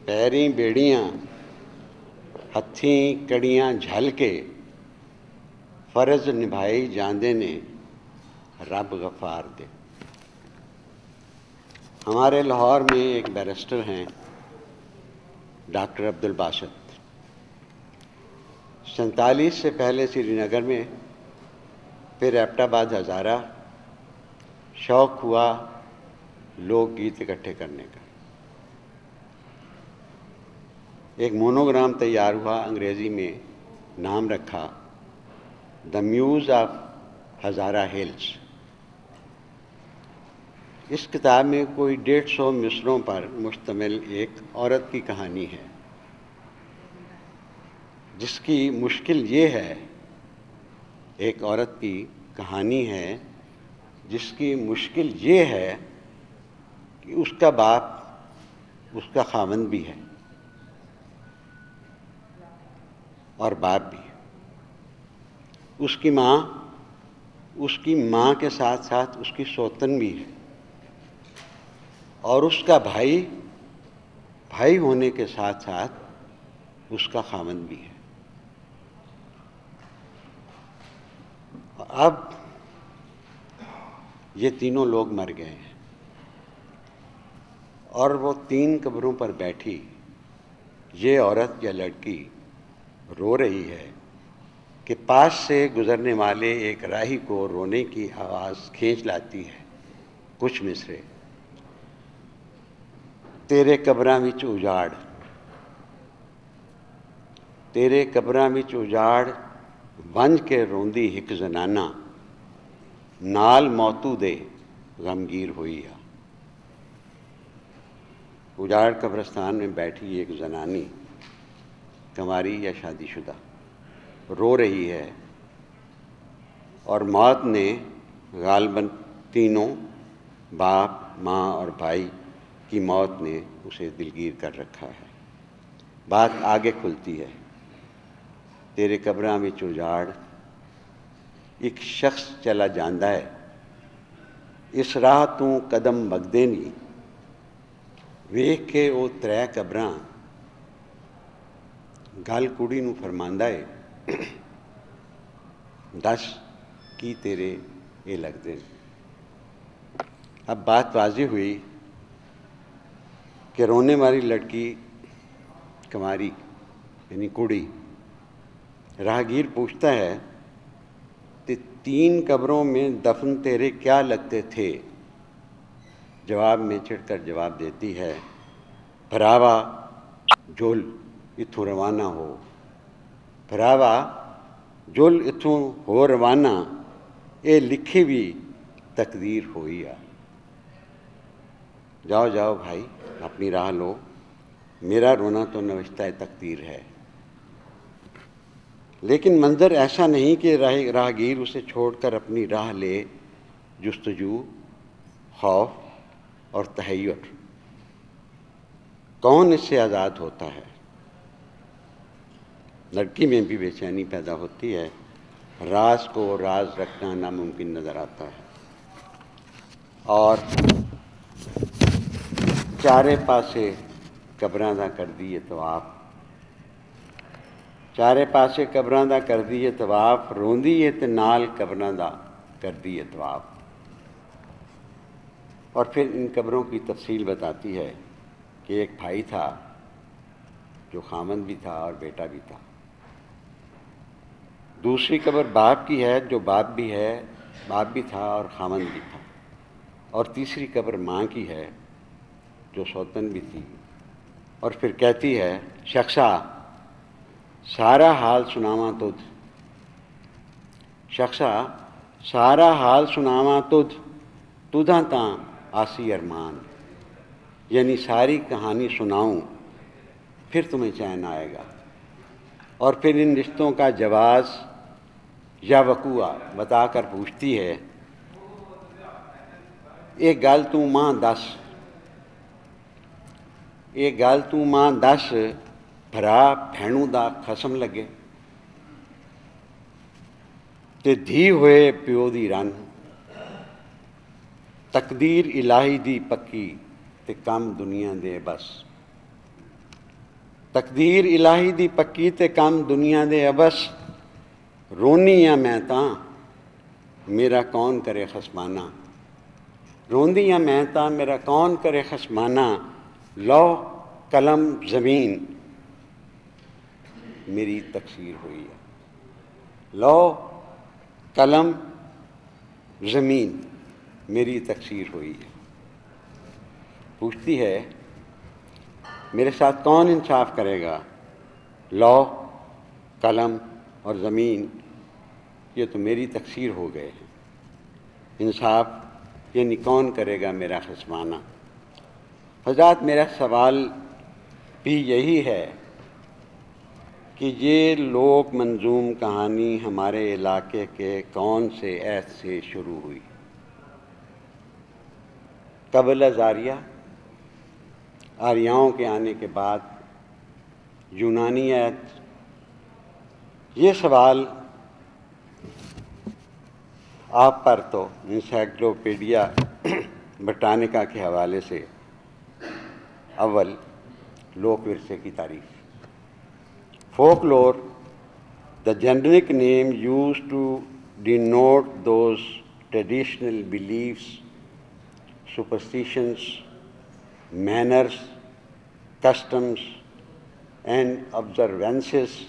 پیریں بیڑیاں ہتھیں کڑیاں جھل کے فرض نبھائی جاندے نے رب غفار دے۔ ہمارے لاہور میں ایک بیرسٹر ہیں ڈاکٹر عبدالباسط۔ 47 سے پہلے سری نگر میں، پھر ایبٹ آباد ہزارہ شوق ہوا لوک گیت اکٹھے کرنے کا۔ ایک مونوگرام تیار ہوا، انگریزی میں نام رکھا دا میوز آف ہزارہ ہلز۔ اس کتاب میں کوئی 150 مصروں پر مشتمل ایک عورت کی کہانی ہے، جس کی مشکل یہ ہے، ایک عورت کی کہانی ہے جس کی مشکل یہ ہے کہ اس کا باپ اس کا خاوند بھی ہے اور باپ بھی، اس کی ماں کے ساتھ ساتھ اس کی سوتن بھی ہے، اور اس کا بھائی ہونے کے ساتھ ساتھ اس کا خاوند بھی ہے۔ اب یہ تینوں لوگ مر گئے ہیں اور وہ 3 قبروں پر بیٹھی یہ عورت یا لڑکی رو رہی ہے کہ پاس سے گزرنے والے ایک راہی کو رونے کی آواز کھینچ لاتی ہے۔ کچھ مصرے: تیرے قبراں وچ اجاڑ، تیرے قبراں وچ اجاڑ ونج کے روندی ہک زنانہ، نال موتو دے غمگیر ہوئی آ۔ اجاڑ قبرستان میں بیٹھی ایک زنانی، کنواری یا شادی شدہ، رو رہی ہے، اور موت نے غالباً تینوں، باپ، ماں اور بھائی کی موت نے اسے دلگیر کر رکھا ہے۔ بات آگے کھلتی ہے: تیرے قبراں وچ اجاڑ، ایک شخص چلا جاندا ہے، اس راہ تو قدم وگدے نہیں، ویکھ کے وہ 3 قبراں، گل کڑی نو فرماندا ہے، دس کی تیرے یہ لگدے ہیں۔ اب بات واضح ہوئی کہ رونے والی لڑکی کنواری یعنی کڑی۔ راہگیر پوچھتا ہے کہ 3 قبروں میں دفن تیرے کیا لگتے تھے؟ جواب میں چڑھ کر جواب دیتی ہے، بھراوا جل اتھوں روانہ ہو، بھراوا جل اتھوں ہو روانہ، اے لکھی بھی تقدیر ہوئی آ۔ جاؤ جاؤ بھائی، اپنی راہ لو، میرا رونا تو نوشتہ تقدیر ہے۔ لیکن منظر ایسا نہیں کہ راہگیر اسے چھوڑ کر اپنی راہ لے۔ جستجو، خوف اور تحیر، کون اس سے آزاد ہوتا ہے؟ لڑکی میں بھی بے چینی پیدا ہوتی ہے، راز کو راز رکھنا ناممکن نظر آتا ہے، اور چارے پاسے قبراں دا کر دیے طواف، چارے پاسے قبراں دا کر دیے طواف، روندی ہے تے نال قبراں دا کر دیے طواف۔ اور پھر ان قبروں کی تفصیل بتاتی ہے کہ ایک بھائی تھا جو خاوند بھی تھا اور بیٹا بھی تھا، دوسری قبر باپ کی ہے جو باپ بھی تھا اور خاوند بھی تھا، اور تیسری قبر ماں کی ہے جو سوتن بھی تھی۔ اور پھر کہتی ہے، شخصا سارا حال سناواں تجھ، شخصا سارا حال سناواں تجھ، تدھاں تاں آسی ارمان، یعنی ساری کہانی سناؤں پھر تمہیں چین آئے گا۔ اور پھر ان رشتوں کا جواز یا وقوع بتا کر پوچھتی ہے، ایک گل تو ماں دس، ایک گل تو ماں دس، بھرا بھینوں دا قسم لگے، تے دھی ہوئے پیو دی رن، تقدیر الہی دی پکی تے کم دنیا دے بس۔ تقدیر الہی دی پکی تے کم دنیا دے ابس رونی ہاں میں تاں میرا کون کرے خسمانہ روندی ہاں میں تاں میرا کون کرے خسمانہ لو قلم زمین میری تقصیر ہوئی ہے لو قلم زمین میری تقصیر ہوئی ہے پوچھتی ہے میرے ساتھ کون انصاف کرے گا لو قلم اور زمین یہ تو میری تقصیر ہو گئے ہیں انصاف یعنی کون کرے گا میرا خصمانہ حضرات میرا سوال بھی یہی ہے کہ یہ لوک منظوم کہانی ہمارے علاقے کے کون سے عہد سے شروع ہوئی قبل از آریہ آریاؤں کے آنے کے بعد یونانی عہد یہ سوال آپ پر تو انسائکلوپیڈیا بٹانیکا کے حوالے سے اول لوک ورثے کی تعریف folklore the generic name used to denote those traditional beliefs, superstitions, manners, customs, and observances